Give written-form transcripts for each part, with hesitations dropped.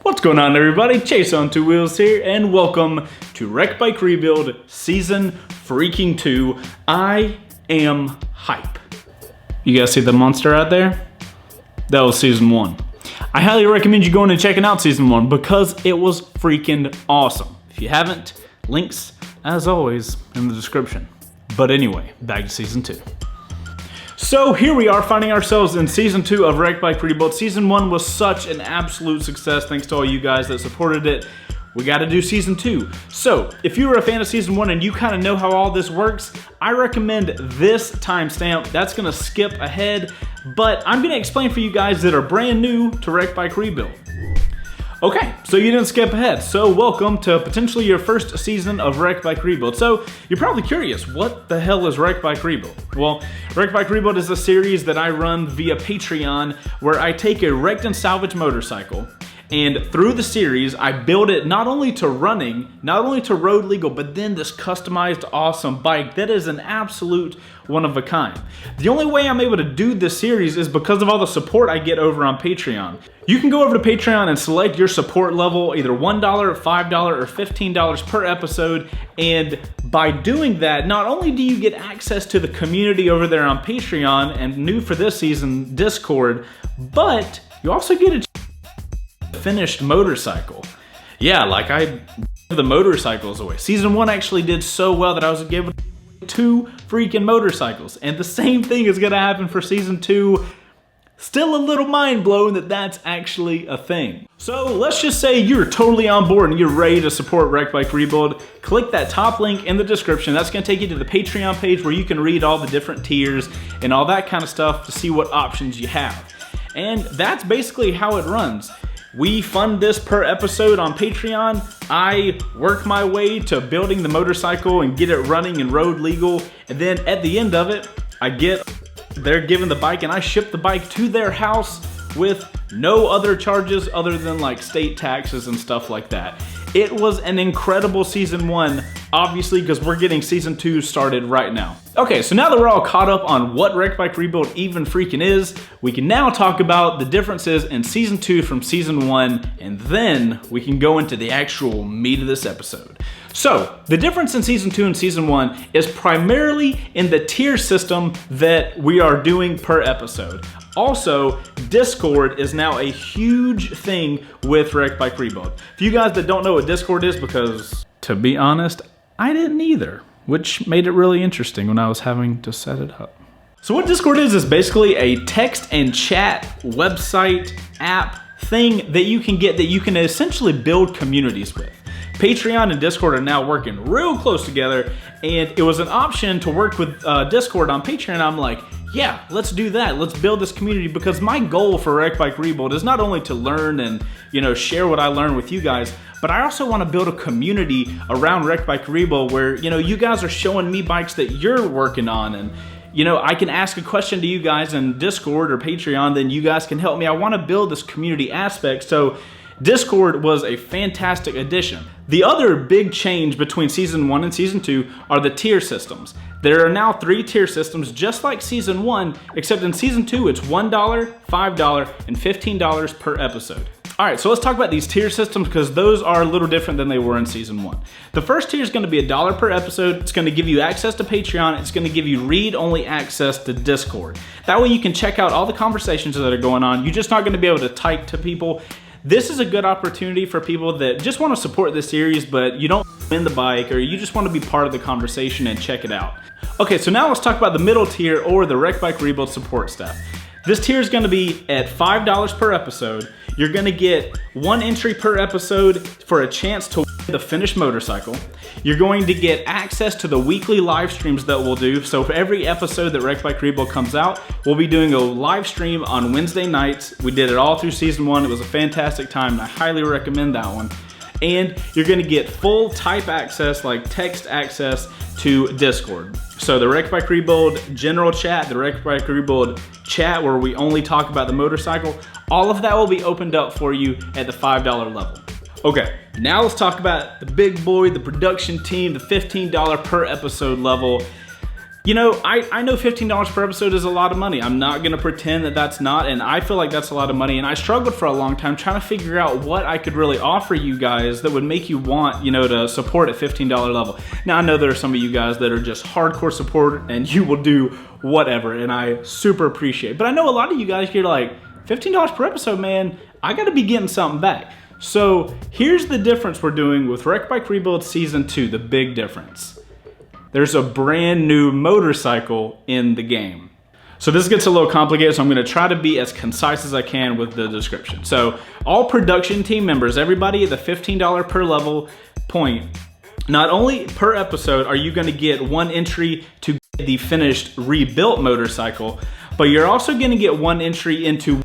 What's going on, everybody? Chaseontwowheels here, and welcome to Wreck Bike Rebuild Season freaking 2. I am hype. You guys see the monster out there? That was Season 1. I highly recommend you going and checking out Season 1 because it was freaking awesome. If you haven't, links, as always, in the description. But anyway, back to Season 2. So here we are finding ourselves in Season 2 of Wreck Bike Rebuild. Season 1 was such an absolute success thanks to all you guys that supported it. We gotta do Season 2. So if you were a fan of Season 1 and you kind of know how all this works, I recommend this timestamp. That's gonna skip ahead, but I'm gonna explain for you guys that are brand new to Wreck Bike Rebuild. Okay, so you didn't skip ahead. So welcome to potentially your first season of Wreck Bike Rebuild. So you're probably curious, what the hell is Wreck Bike Rebuild? Well, Wreck Bike Rebuild is a series that I run via Patreon where I take a wrecked and salvaged motorcycle, and through the series, I build it not only to running, not only to road legal, but then this customized awesome bike that is an absolute one of a kind. The only way I'm able to do this series is because of all the support I get over on Patreon. You can go over to Patreon and select your support level, either $1, $5, or $15 per episode. And by doing that, not only do you get access to the community over there on Patreon and new for this season, Discord, but you also get a finished motorcycle. Yeah, like I gave the motorcycles away. Season 1 actually did so well that I was given 2 freaking motorcycles, and the same thing is gonna happen for Season 2. Still a little mind blown that that's actually a thing. So let's just say you're totally on board and you're ready to support Wreck Bike Rebuild. Click that top link in the description. That's gonna take you to the Patreon page where you can read all the different tiers and all that kind of stuff to see what options you have. And that's basically how it runs. We fund this per episode on Patreon. I work my way to building the motorcycle and get it running and road legal. And then at the end of it, they're given the bike and I ship the bike to their house with no other charges other than like state taxes and stuff like that. It was an incredible Season 1, obviously, because we're getting Season 2 started right now. Okay, so now that we're all caught up on what Wreck Bike Rebuild even freaking is, we can now talk about the differences in Season 2 from Season 1, and then we can go into the actual meat of this episode. So, the difference in Season 2 and Season 1 is primarily in the tier system that we are doing per episode. Also, Discord is now a huge thing with Wreck Bike Rebuild. For you guys that don't know what Discord is, because to be honest, I didn't either, which made it really interesting when I was having to set it up. So what Discord is basically a text and chat website app thing that you can get that you can essentially build communities with. Patreon and Discord are now working real close together, and it was an option to work with Discord on Patreon. I'm like, yeah, let's do that. Let's build this community, because my goal for Wreck Bike Rebuild is not only to learn and, share what I learn with you guys, but I also want to build a community around Wreck Bike Rebuild where, you guys are showing me bikes that you're working on, and, I can ask a question to you guys in Discord or Patreon, then you guys can help me. I want to build this community aspect, so Discord was a fantastic addition. The other big change between Season 1 and Season 2 are the tier systems. There are now 3 tier systems just like Season 1, except in Season 2 it's $1, $5, and $15 per episode. Alright, so let's talk about these tier systems because those are a little different than they were in Season 1. The first tier is going to be $1 per episode. It's going to give you access to Patreon. It's going to give you read-only access to Discord. That way you can check out all the conversations that are going on. You're just not going to be able to type to people. This is a good opportunity for people that just want to support this series, but you don't win the bike, or you just want to be part of the conversation and check it out. Okay, so now let's talk about the middle tier, or the Wreck Bike Rebuild support staff. This tier is going to be at $5 per episode. You're going to get 1 entry per episode for a chance to win the finished motorcycle. You're going to get access to the weekly live streams that we'll do. So for every episode that Wreck Bike Rebuild comes out, we'll be doing a live stream on Wednesday nights. We did it all through Season 1. It was a fantastic time, and I highly recommend that one. And you're going to get full type access, like text access, to Discord. So the Wreck Bike Rebuild general chat, the Wreck Bike Rebuild chat where we only talk about the motorcycle, all of that will be opened up for you at the $5 level. Okay, now let's talk about the big boy, the production team, the $15 per episode level. You know, I know $15 per episode is a lot of money. I'm not gonna pretend that that's not, and I feel like that's a lot of money, and I struggled for a long time trying to figure out what I could really offer you guys that would make you want, you know, to support at $15 level. Now, I know there are some of you guys that are just hardcore support and you will do whatever, and I super appreciate it. But I know a lot of you guys, you're like, $15 per episode, man, I gotta be getting something back. So here's the difference we're doing with Wreck Bike Rebuild Season 2, the big difference. There's a brand new motorcycle in the game. So this gets a little complicated, so I'm gonna try to be as concise as I can with the description. So all production team members, everybody at the $15 per level point, not only per episode are you gonna get one entry to get the finished rebuilt motorcycle, but you're also gonna get one entry into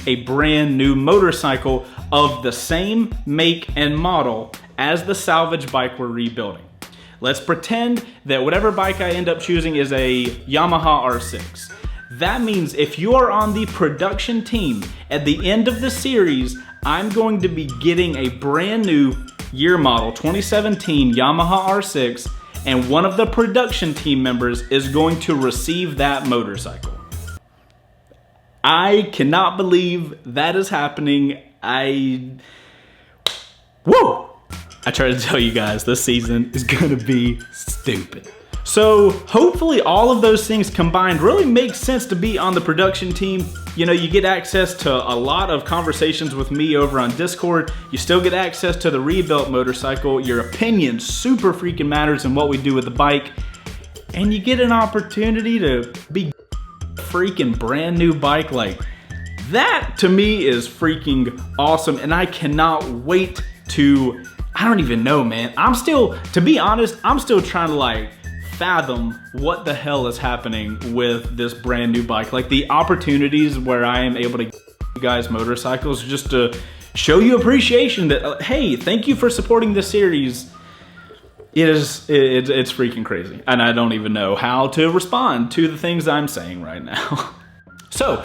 a brand new motorcycle of the same make and model as the salvage bike we're rebuilding. Let's pretend that whatever bike I end up choosing is a Yamaha R6. That means if you are on the production team, at the end of the series, I'm going to be getting a brand new year model 2017 Yamaha R6, and one of the production team members is going to receive that motorcycle. I cannot believe that is happening. Woo! I tried to tell you guys this season is gonna be stupid. So hopefully all of those things combined really make sense to be on the production team. You know, you get access to a lot of conversations with me over on Discord. You still get access to the rebuilt motorcycle. Your opinion super freaking matters in what we do with the bike. And you get an opportunity to be freaking brand new bike. Like, that to me is freaking awesome, and I cannot wait to, I don't even know, man. To be honest, I'm still trying to like fathom what the hell is happening with this brand new bike. Like the opportunities where I am able to get you guys motorcycles just to show you appreciation that, hey, thank you for supporting this series. It's freaking crazy. And I don't even know how to respond to the things I'm saying right now. So,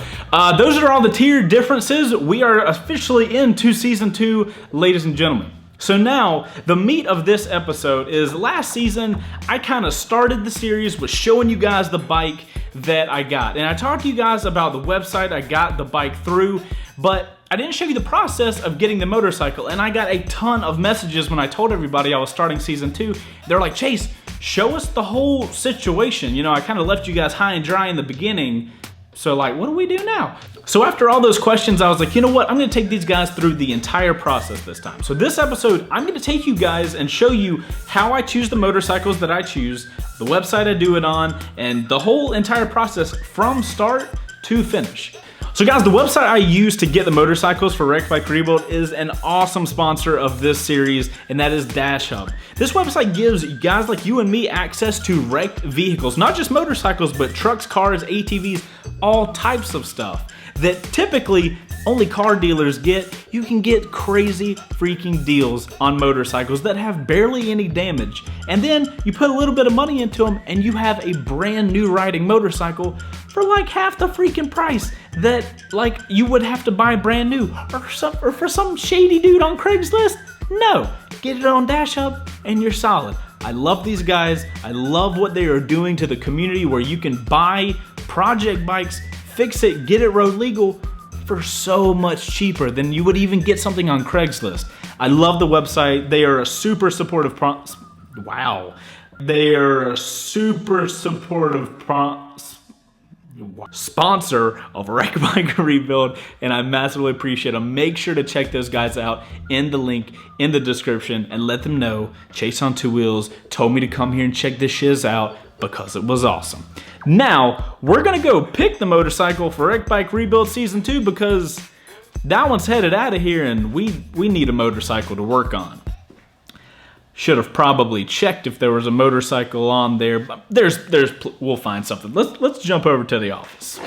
those are all the tier differences. We are officially into Season 2, ladies and gentlemen. So now, the meat of this episode is last season, I kind of started the series with showing you guys the bike that I got. And I talked to you guys about the website I got the bike through, but I didn't show you the process of getting the motorcycle. And I got a ton of messages when I told everybody I was starting Season 2. They're like, Chase, show us the whole situation. You know, I kind of left you guys high and dry in the beginning. So like, what do we do now? So after all those questions, I was like, you know what? I'm gonna take these guys through the entire process this time. So this episode, I'm gonna take you guys and show you how I choose the motorcycles that I choose, the website I do it on, and the whole entire process from start to finish. So guys, the website I use to get the motorcycles for Wreck Bike Rebuild is an awesome sponsor of this series, and that is Dash Hub. This website gives guys like you and me access to wrecked vehicles, not just motorcycles, but trucks, cars, ATVs, all types of stuff that typically only car dealers get. You can get crazy freaking deals on motorcycles that have barely any damage. And then you put a little bit of money into them and you have a brand new riding motorcycle for like half the freaking price that like you would have to buy brand new or for some shady dude on Craigslist. No, get it on Dash Hub and you're solid. I love these guys. I love what they are doing to the community where you can buy project bikes, fix it, get it road legal for so much cheaper than you would even get something on Craigslist. I love the website. They are a super supportive sponsor of Wreck Bike Rebuild, and I massively appreciate them. Make sure to check those guys out in the link in the description and let them know Chaseontwowheels told me to come here and check this shiz out because it was awesome. Now, we're gonna go pick the motorcycle for Wreck Bike Rebuild Season 2 because that one's headed out of here and we need a motorcycle to work on. Should have probably checked if there was a motorcycle on there, but we'll find something. Let's jump over to the office.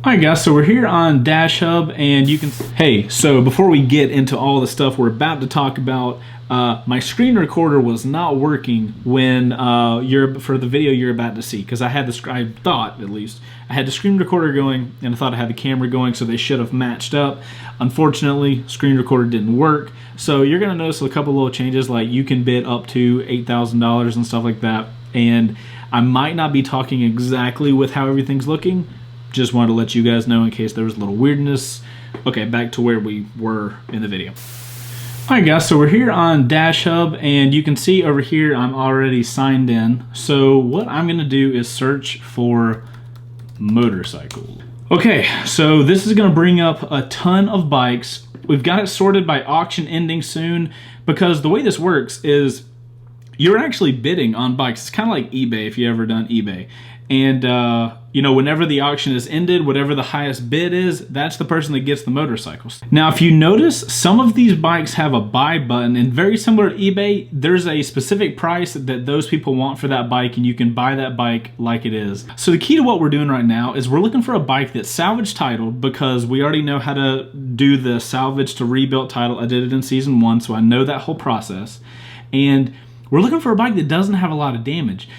All right, guys, so we're here on Dash Hub, and you can, hey, so before we get into all the stuff we're about to talk about, my screen recorder was not working when for the video you're about to see, because I thought at least I had the screen recorder going and I thought I had the camera going, so they should have matched up. Unfortunately, screen recorder didn't work, so you're gonna notice a couple little changes, like you can bid up to $8,000 and stuff like that. And I might not be talking exactly with how everything's looking. Just wanted to let you guys know in case there was a little weirdness. Okay, back to where we were in the video. Alright guys, so we're here on Dash Hub, and you can see over here I'm already signed in. So what I'm going to do is search for motorcycles. Okay, so this is going to bring up a ton of bikes. We've got it sorted by auction ending soon, because the way this works is you're actually bidding on bikes. It's kind of like eBay if you've ever done eBay. And, you know, whenever the auction is ended, whatever the highest bid is, that's the person that gets the motorcycles. Now, if you notice, some of these bikes have a buy button, and very similar to eBay, there's a specific price that those people want for that bike, and you can buy that bike like it is. So the key to what we're doing right now is we're looking for a bike that's salvage titled, because we already know how to do the salvage to rebuilt title. I did it in season 1, so I know that whole process. And we're looking for a bike that doesn't have a lot of damage.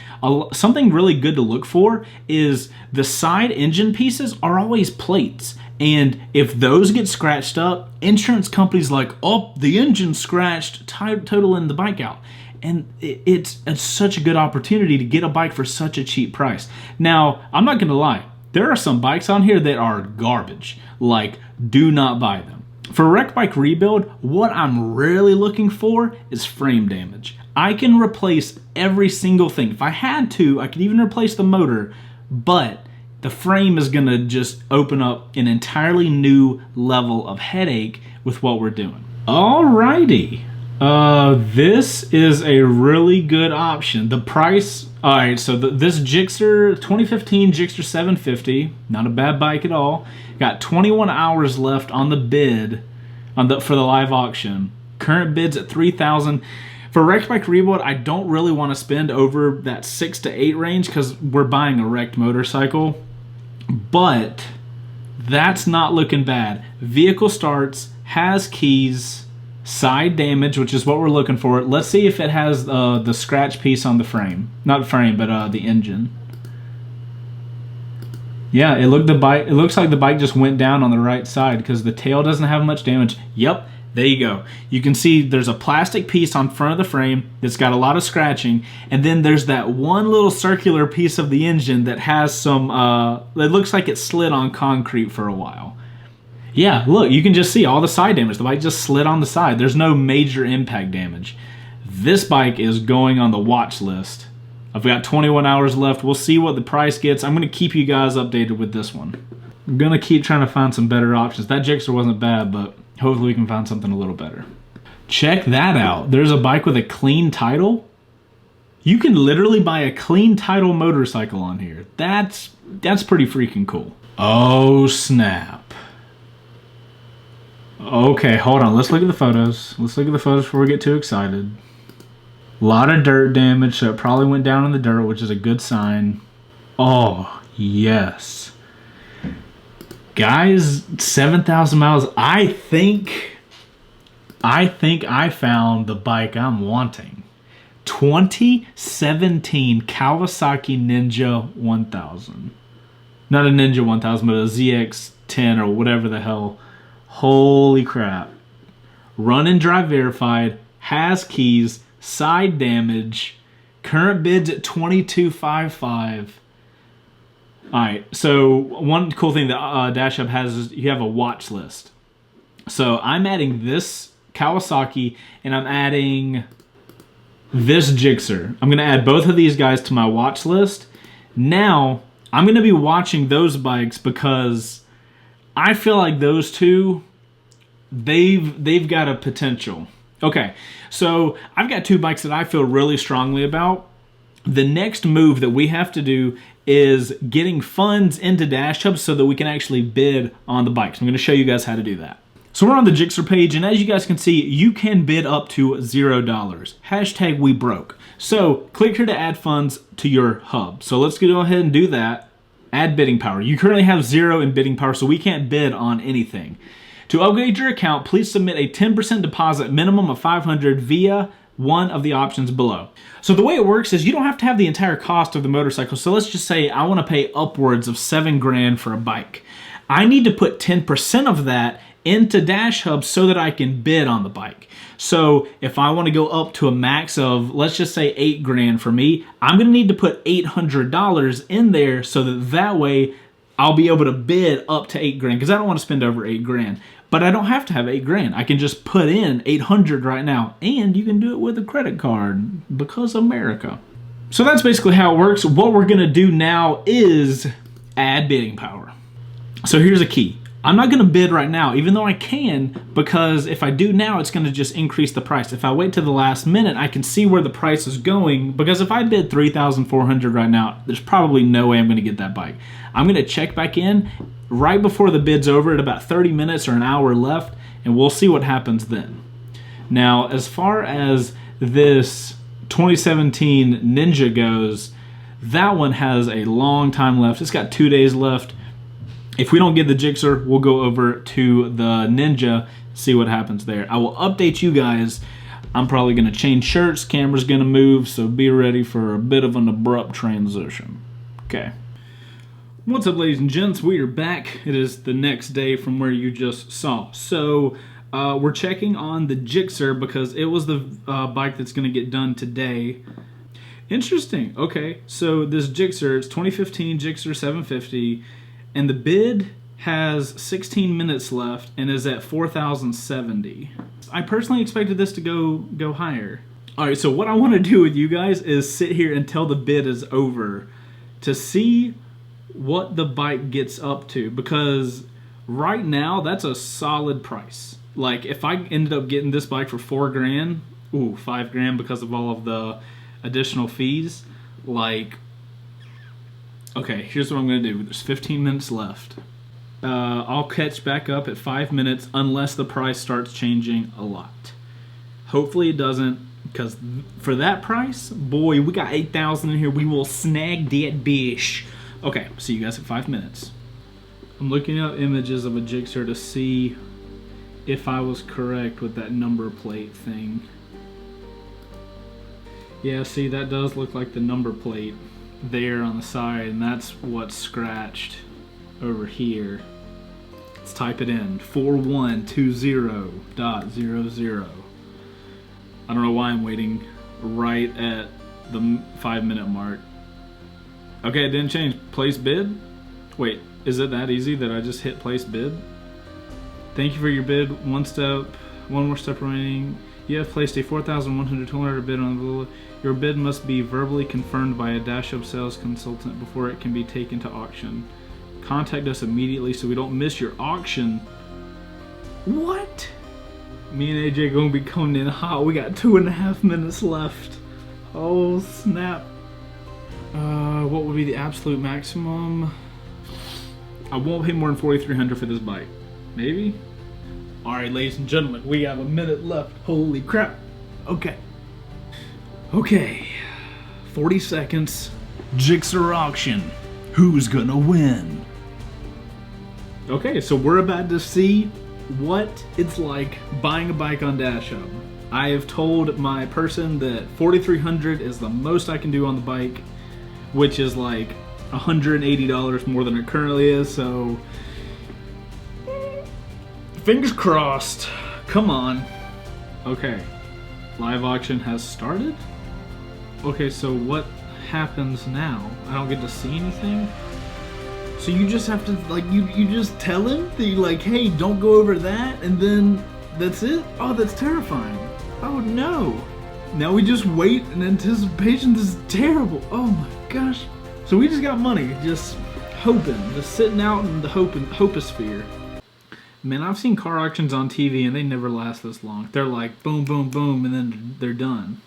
Something really good to look for is the side engine pieces are always plates. And if those get scratched up, insurance companies like, oh, the engine's scratched, totaling the bike out. And it's such a good opportunity to get a bike for such a cheap price. Now, I'm not gonna lie, there are some bikes on here that are garbage. Like, do not buy them. For Wreck Bike Rebuild, what I'm really looking for is frame damage. I can replace every single thing. If I had to, I could even replace the motor, but the frame is gonna just open up an entirely new level of headache with what we're doing. Alrighty, this is a really good option. The price, all right, so this Gixxer 2015 Gixxer 750, not a bad bike at all. Got 21 hours left on the bid for the live auction. Current bid's at $3,000. For Wrecked Bike Rebuild, I don't really want to spend over that 6 to 8 range because we're buying a wrecked motorcycle. But that's not looking bad. Vehicle starts, has keys, side damage, which is what we're looking for. Let's see if it has the scratch piece on the frame. Not frame, but the engine. Yeah, it looks like the bike just went down on the right side because the tail doesn't have much damage. Yep. There you go. You can see there's a plastic piece on front of the frame that's got a lot of scratching, and then there's that one little circular piece of the engine that has some, it looks like it slid on concrete for a while. Yeah, look, you can just see all the side damage. The bike just slid on the side. There's no major impact damage. This bike is going on the watch list. I've got 21 hours left. We'll see what the price gets. I'm going to keep you guys updated with this one. I'm going to keep trying to find some better options. That Gixxer wasn't bad, but hopefully we can find something a little better. Check that out. There's a bike with a clean title. You can literally buy a clean title motorcycle on here. That's pretty freaking cool. Oh, snap. Okay, hold on. Let's look at the photos. Let's look at the photos before we get too excited. A lot of dirt damage, so it probably went down in the dirt, which is a good sign. Oh, yes. Guys, 7,000 miles. I think I found the bike I'm wanting. 2017 Kawasaki Ninja 1000. Not a Ninja 1000, but a ZX-10 or whatever the hell. Holy crap. Run and drive verified, has keys, side damage, current bids at $22,550. Alright, so one cool thing that Dash Hub has is you have a watch list. So I'm adding this Kawasaki and I'm adding this Gixxer. I'm going to add both of these guys to my watch list. Now, I'm going to be watching those bikes because I feel like those two, they've got a potential. Okay, so I've got two bikes that I feel really strongly about. The next move that we have to do is getting funds into Dash Hub so that we can actually bid on the bikes. I'm going to show you guys how to do that. So we're on the Gixxer page, and as you guys can see, you can bid up to $0. Hashtag we broke. So click here to add funds to your hub. So let's go ahead and do that. Add bidding power. You currently have 0 in bidding power, so we can't bid on anything. To upgrade your account, please submit a 10% deposit minimum of $500 via one of the options below. So the way it works is you don't have to have the entire cost of the motorcycle. So let's just say I want to pay upwards of $7 grand for a bike. I need to put 10% of that into Dash Hub so that I can bid on the bike. So if I want to go up to a max of, let's just say 8 grand for me, I'm going to need to put $800 in there so that way I'll be able to bid up to 8 grand, because I don't want to spend over 8 grand. But I don't have to have 8 grand. I can just put in 800 right now, and you can do it with a credit card because America. So that's basically how it works. What we're gonna do now is add bidding power. So here's a key. I'm not gonna bid right now, even though I can, because if I do now, it's gonna just increase the price. If I wait to the last minute, I can see where the price is going, because if I bid $3,400 right now, there's probably no way I'm gonna get that bike. I'm gonna check back in right before the bid's over at about 30 minutes or an hour left, and we'll see what happens then. Now, as far as this 2017 Ninja goes, that one has a long time left. It's got 2 days left. If we don't get the Gixxer, we'll go over to the Ninja, see what happens there. I will update you guys. I'm probably gonna change shirts, camera's gonna move, so be ready for a bit of an abrupt transition. Okay. What's up, ladies and gents? We are back. It is the next day from where you just saw. So we're checking on the Gixxer because it was the bike that's going to get done today. Interesting. Okay, so this Gixxer, it's 2015 Gixxer 750, and the bid has 16 minutes left and is at 4,070. I personally expected this to go higher. All right, so what I want to do with you guys is sit here until the bid is over to see what the bike gets up to, because right now that's a solid price. Like if I ended up getting this bike for 4 grand, 5 grand because of all of the additional fees, like, okay, here's what I'm gonna do. There's 15 minutes left. I'll catch back up at 5 minutes unless the price starts changing a lot. Hopefully it doesn't, because for that price, boy, we got 8,000 in here. We will snag that bish. Okay, see you guys in 5 minutes. I'm looking up images of a Gixxer to see if I was correct with that number plate thing. Yeah, see, that does look like the number plate there on the side, and that's what's scratched over here. Let's type it in, 4120.00. I don't know why I'm waiting right at the 5 minute mark. Okay, it didn't change. Place bid? Wait, is it that easy that I just hit place bid? Thank you for your bid. One more step remaining. You have placed a $4,100 bid on the... Your bid must be verbally confirmed by a Dash Hub sales consultant before it can be taken to auction. Contact us immediately so we don't miss your auction. What? Me and AJ gonna be coming in hot. We got 2.5 minutes left. Oh, snap. What would be the absolute maximum? I won't pay more than $4,300 for this bike. Maybe? Alright, ladies and gentlemen, we have a minute left. Holy crap. Okay. Okay. 40 seconds. Gixxer auction. Who's gonna win? Okay, so we're about to see what it's like buying a bike on Dash Hub. I have told my person that $4,300 is the most I can do on the bike, which is like $180 more than it currently is, so fingers crossed. Come on. Okay, live auction has started. Okay, so what happens now? I don't get to see anything? So you just have to, like, you just tell him that you're like, hey, don't go over that, and then that's it? Oh, that's terrifying. Oh no. Now we just wait in anticipation. This is terrible. Oh my gosh. So we just got money, just hoping, just sitting out in the hoposphere. Man, I've seen car auctions on TV and they never last this long. They're like boom, boom, boom, and then they're done.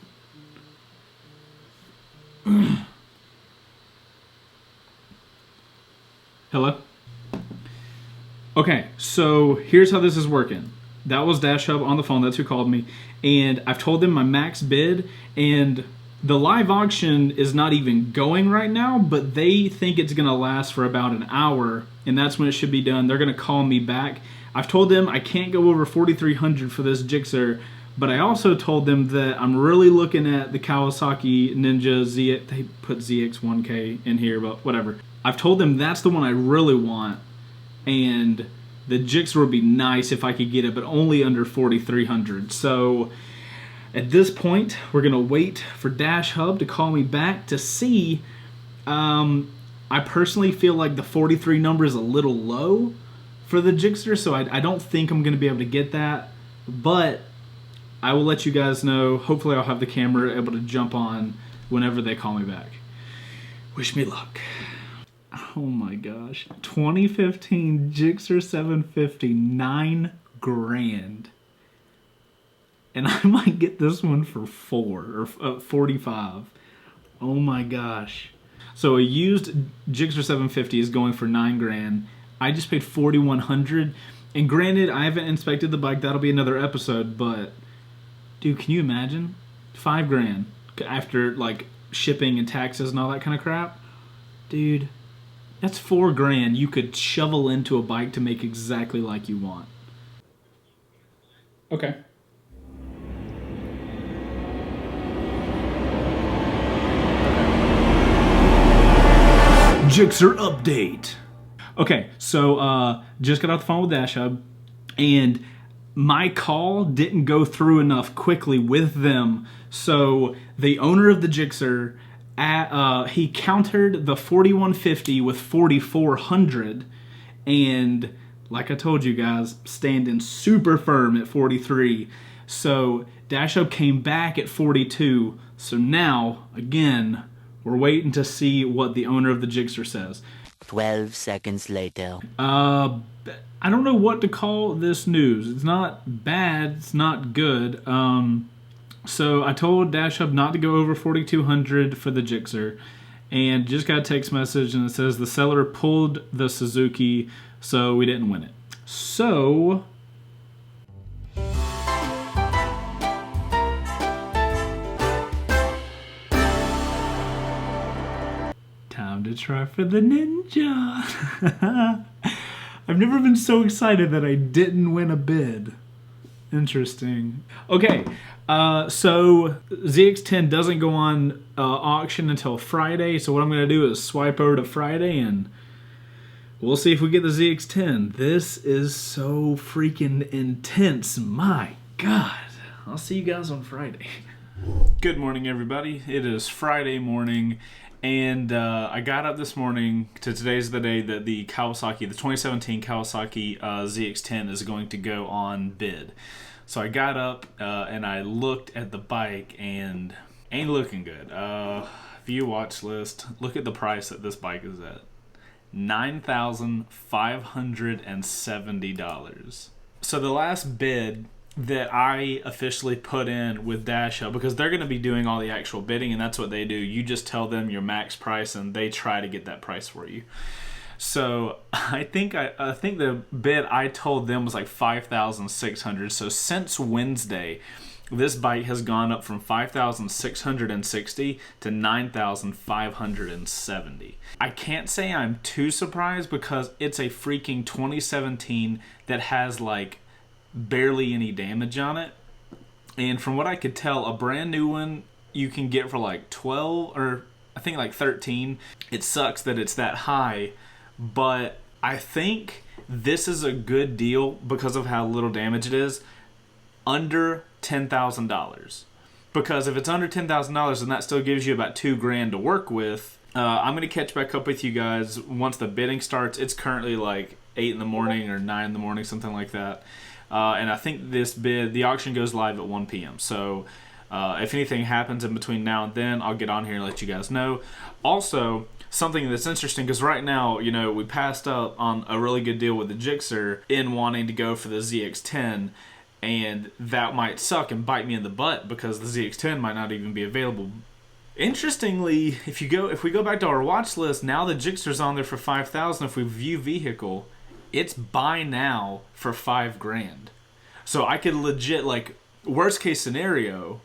Hello? Okay, so here's how this is working. That was Dash Hub on the phone, that's who called me. And I've told them my max bid, and the live auction is not even going right now, but they think it's gonna last for about an hour, and that's when it should be done. They're gonna call me back. I've told them I can't go over $4,300 for this Gixxer, but I also told them that I'm really looking at the Kawasaki Ninja ZX, they put ZX-1K in here, but whatever. I've told them that's the one I really want, and The Gixxer would be nice if I could get it, but only under 4,300. So at this point, we're gonna wait for Dash Hub to call me back to see. I personally feel like the 43 number is a little low for the Gixxer, so I don't think I'm gonna be able to get that, but I will let you guys know. Hopefully I'll have the camera able to jump on whenever they call me back. Wish me luck. Oh my gosh. 2015 Gixxer 750, 9 grand. And I might get this one for 45. Oh my gosh. So a used Gixxer 750 is going for 9 grand. I just paid 4,100. And granted, I haven't inspected the bike. That'll be another episode, but dude, can you imagine? 5 grand after like shipping and taxes and all that kind of crap? Dude, that's 4 grand you could shovel into a bike to make exactly like you want. Okay. Gixxer update. Okay, so just got off the phone with Dash Hub, and my call didn't go through enough quickly with them. So the owner of the Gixxer, he countered the 4,150 with 4,400, and like I told you guys, standing super firm at 43. So Dash Hub came back at 42. So now, again, we're waiting to see what the owner of the Gixxer says. 12 seconds later. I don't know what to call this news. It's not bad, it's not good. So I told Dash Hub not to go over 4,200 for the Gixxer, and just got a text message and it says the seller pulled the Suzuki, so we didn't win it. So time to try for the Ninja. I've never been so excited that I didn't win a bid. Interesting. Okay, so ZX-10 doesn't go on auction until Friday, so what I'm going to do is swipe over to Friday and we'll see if we get the ZX-10. This is so freaking intense. My God. I'll see you guys on Friday. Good morning, everybody. It is Friday morning. And I got up this morning to today's the day that the Kawasaki, the 2017 Kawasaki ZX-10 is going to go on bid. So I got up and I looked at the bike and ain't looking good. View watch list, look at the price that this bike is at. $9,570. So the last bid that I officially put in with Dash Hub, because they're going to be doing all the actual bidding, and that's what they do. You just tell them your max price and they try to get that price for you. So I think the bid I told them was like 5,600. So since Wednesday, this bike has gone up from 5,660 to 9,570. I can't say I'm too surprised because it's a freaking 2017 that has like barely any damage on it, and from what I could tell, a brand new one you can get for like 12 or I think like 13. It sucks that it's that high, but I think this is a good deal because of how little damage it is, under $10,000. Because if it's under $10,000, then that still gives you about 2 grand to work with. I'm gonna catch back up with you guys once the bidding starts. It's currently like 8 in the morning or 9 in the morning, something like that. And I think this bid, the auction goes live at 1 p.m. So if anything happens in between now and then, I'll get on here and let you guys know. Also, something that's interesting, because right now, you know, we passed up on a really good deal with the Gixxer in wanting to go for the ZX-10, and that might suck and bite me in the butt because the ZX-10 might not even be available. Interestingly, if we go back to our watch list, now the Gixxer's on there for 5,000. If we view vehicle, it's buy now for 5 grand. So I could legit, like, worst case scenario,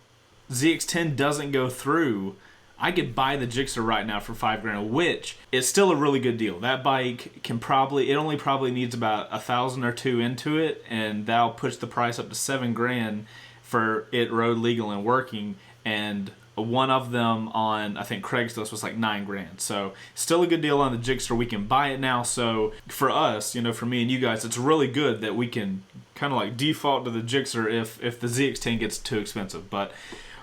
ZX-10 doesn't go through, I could buy the Gixxer right now for 5 grand, which is still a really good deal. That bike can probably, it only probably needs about 1,000 or 2 into it, and that'll push the price up to 7 grand for it road legal and working, and one of them on, I think Craigslist was like 9 grand. So still a good deal on the Gixxer. We can buy it now. So for us, you know, for me and you guys, it's really good that we can kind of like default to the Gixxer if the ZX-10 gets too expensive. But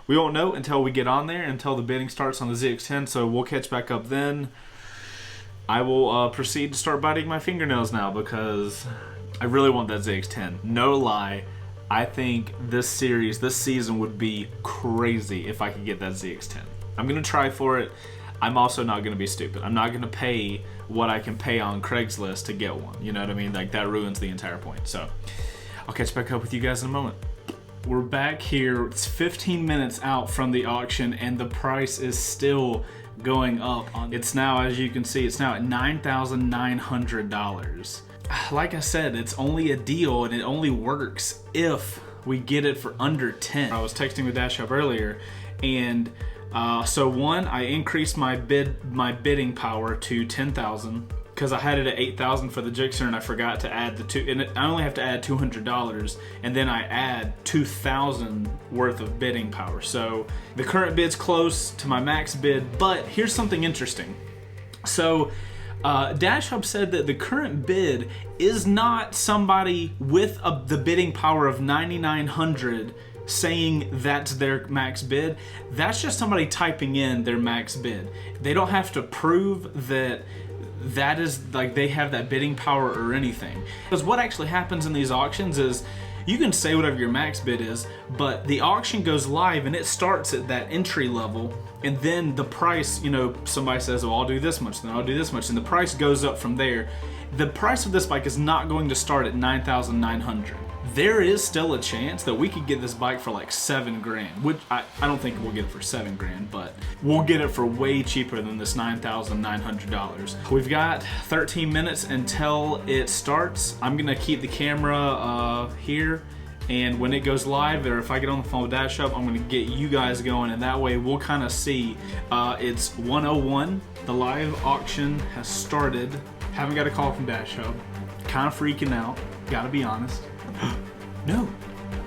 we won't know until we get on there, until the bidding starts on the ZX-10. So we'll catch back up then. I will proceed to start biting my fingernails now because I really want that ZX-10. No lie. I think this season would be crazy if I could get that ZX-10. I'm going to try for it. I'm also not going to be stupid. I'm not going to pay what I can pay on Craigslist to get one. You know what I mean? Like, that ruins the entire point. So I'll catch back up with you guys in a moment. We're back here. It's 15 minutes out from the auction and the price is still going up. It's now, as you can see, it's now at $9,900. Like I said, it's only a deal and it only works if we get it for under 10. I was texting with Dash Up earlier, and so one, I increased my bidding power to 10,000 because I had it at 8,000 for the Gixxer and I forgot to add the two, and I only have to add $200, and then I add 2,000 worth of bidding power. So the current bid's close to my max bid, but here's something interesting. So Dash Hub said that the current bid is not somebody with the bidding power of 9,900 saying that's their max bid. That's just somebody typing in their max bid. They don't have to prove that that is like they have that bidding power or anything. Because what actually happens in these auctions is you can say whatever your max bid is, but the auction goes live and it starts at that entry level, and then the price, you know, somebody says, oh, I'll do this much, then I'll do this much, and the price goes up from there. The price of this bike is not going to start at 9,900. There is still a chance that we could get this bike for like 7 grand, which I don't think we'll get it for 7 grand, but we'll get it for way cheaper than this $9,900. We've got 13 minutes until it starts. I'm gonna keep the camera here, and when it goes live, or if I get on the phone with Dash Up, I'm gonna get you guys going, and that way we'll kind of see. It's 1:01. The live auction has started. Haven't got a call from Dash Hub. Kind of freaking out, gotta be honest. No,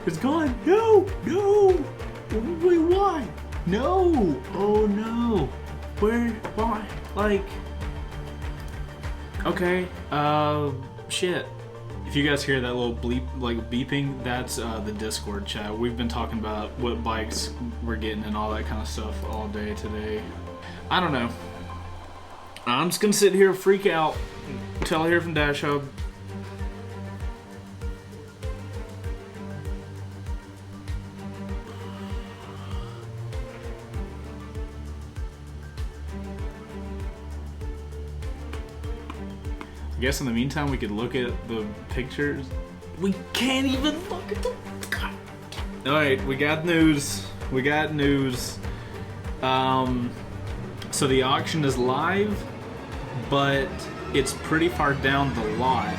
it's gone. No, no. Wait, why? No. Oh no. Where? Why? Like. Okay. Shit. If you guys hear that little bleep, like beeping, that's the Discord chat. We've been talking about what bikes we're getting and all that kind of stuff all day today. I don't know. I'm just gonna sit here and freak out until I hear from Dash Hub. I guess in the meantime we could look at the pictures. We can't even look at the... Alright, we got news. We got news. So the auction is live, but it's pretty far down the lot.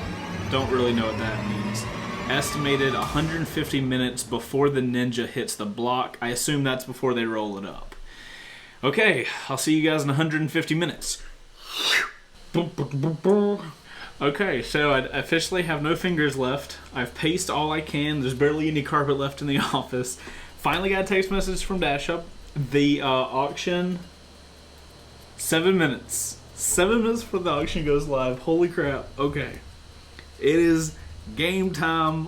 Don't really know what that means. Estimated 150 minutes before the Ninja hits the block. I assume that's before they roll it up. Okay, I'll see you guys in 150 minutes. Okay, so I officially have no fingers left. I've paced all I can. There's barely any carpet left in the office. Finally got a text message from Dash Up. The auction, 7 minutes. 7 minutes before the auction goes live. Holy crap. Okay. It is game time.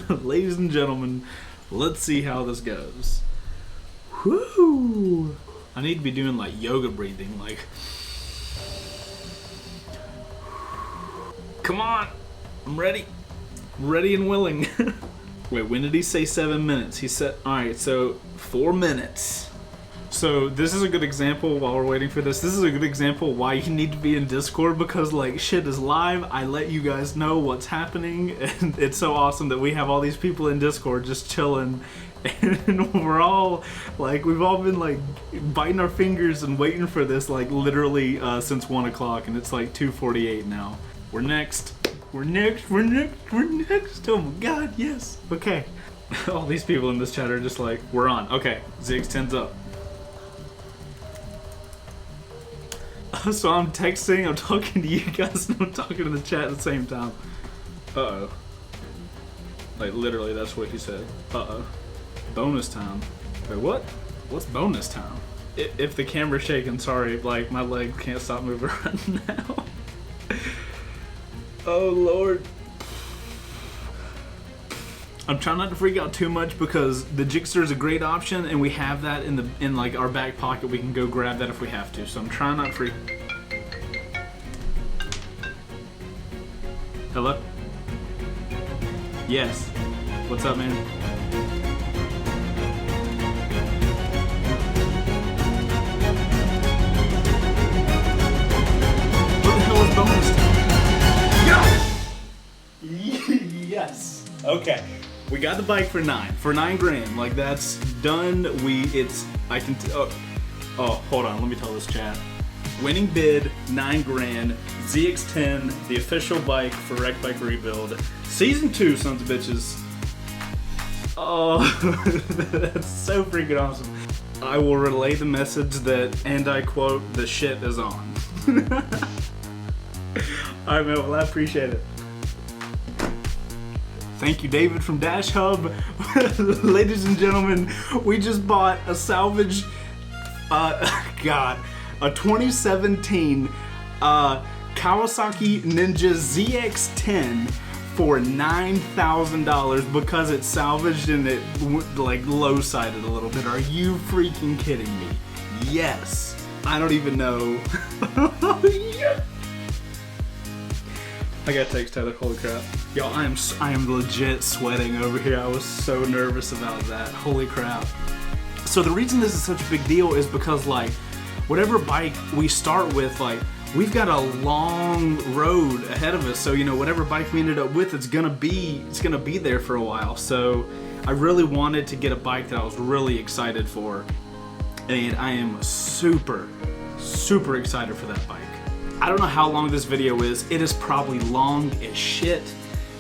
Ladies and gentlemen, let's see how this goes. Whoo! I need to be doing like yoga breathing, like... Come on, I'm ready. Ready and willing. Wait, when did he say 7 minutes? He said, all right, so 4 minutes. So this is a good example while we're waiting for this. This is a good example why you need to be in Discord, because like shit is live. I let you guys know what's happening, and it's so awesome that we have all these people in Discord just chilling. And we're all like, we've all been like biting our fingers and waiting for this like literally since 1 o'clock, and it's like 2:48 now. We're next. We're next. We're next. We're next. Oh my god, yes. Okay. All these people in this chat are just like, we're on. Okay, ZX-10's up. So I'm texting, I'm talking to you guys, and I'm talking to the chat at the same time. Uh-oh. Like, literally, that's what he said. Uh-oh. Bonus time. Wait, what? What's bonus time? if the camera's shaking, sorry, like my leg can't stop moving right now. Oh Lord. I'm trying not to freak out too much because the Jigster is a great option, and we have that in like our back pocket. We can go grab that if we have to. So I'm trying not to freak. Hello? Yes. What's up, man? What the hell is bonus time? Yeah! Yes. Okay. We got the bike for $9 grand. Like, that's done. Hold on, let me tell this chat. Winning bid, $9 grand. ZX-10, the official bike for Wreck Bike Rebuild. Season 2, sons of bitches. Oh, that's so freaking awesome. I will relay the message that, and I quote, the shit is on. Alright, man, well, I appreciate it. Thank you, David from Dash Hub. Ladies and gentlemen, we just bought a salvage, a 2017 Kawasaki Ninja ZX-10 for $9,000 because it's salvaged and it like low-sided a little bit. Are you freaking kidding me? Yes. I don't even know. Yeah. I gotta text Tyler, holy crap. Yo, I am legit sweating over here. I was so nervous about that. Holy crap. So the reason this is such a big deal is because like, whatever bike we start with, like, we've got a long road ahead of us. So, you know, whatever bike we ended up with, it's gonna be there for a while. So I really wanted to get a bike that I was really excited for. And I am super, super excited for that bike. I don't know how long this video is. It is probably long as shit.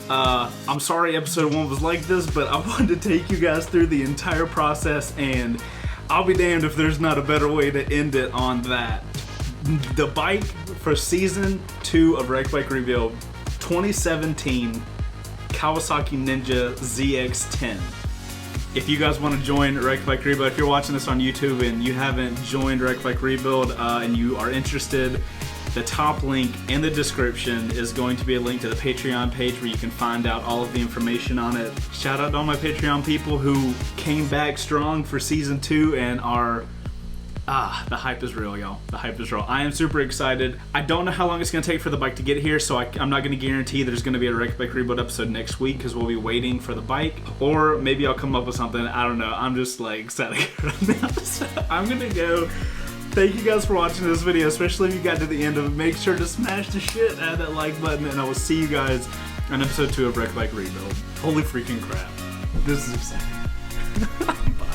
I'm sorry episode 1 was like this, but I wanted to take you guys through the entire process, and I'll be damned if there's not a better way to end it on that. The bike for season 2 of Wreck Bike Rebuild, 2017 Kawasaki Ninja ZX-10. If you guys want to join Wreck Bike Rebuild, if you're watching this on YouTube and you haven't joined Wreck Bike Rebuild and you are interested, the top link in the description is going to be a link to the Patreon page where you can find out all of the information on it. Shout out to all my Patreon people who came back strong for season 2 and are... the hype is real, y'all. The hype is real. I am super excited. I don't know how long it's going to take for the bike to get here, so I'm not going to guarantee there's going to be a Wreck Bike Rebuild episode next week because we'll be waiting for the bike. Or maybe I'll come up with something. I don't know. I'm just like excited right now. So I'm going to go. Thank you guys for watching this video, especially if you got to the end of it. Make sure to smash the shit out of that like button, and I will see you guys on episode 2 of Wreck Bike Rebuild. Holy freaking crap. This is exciting. Bye.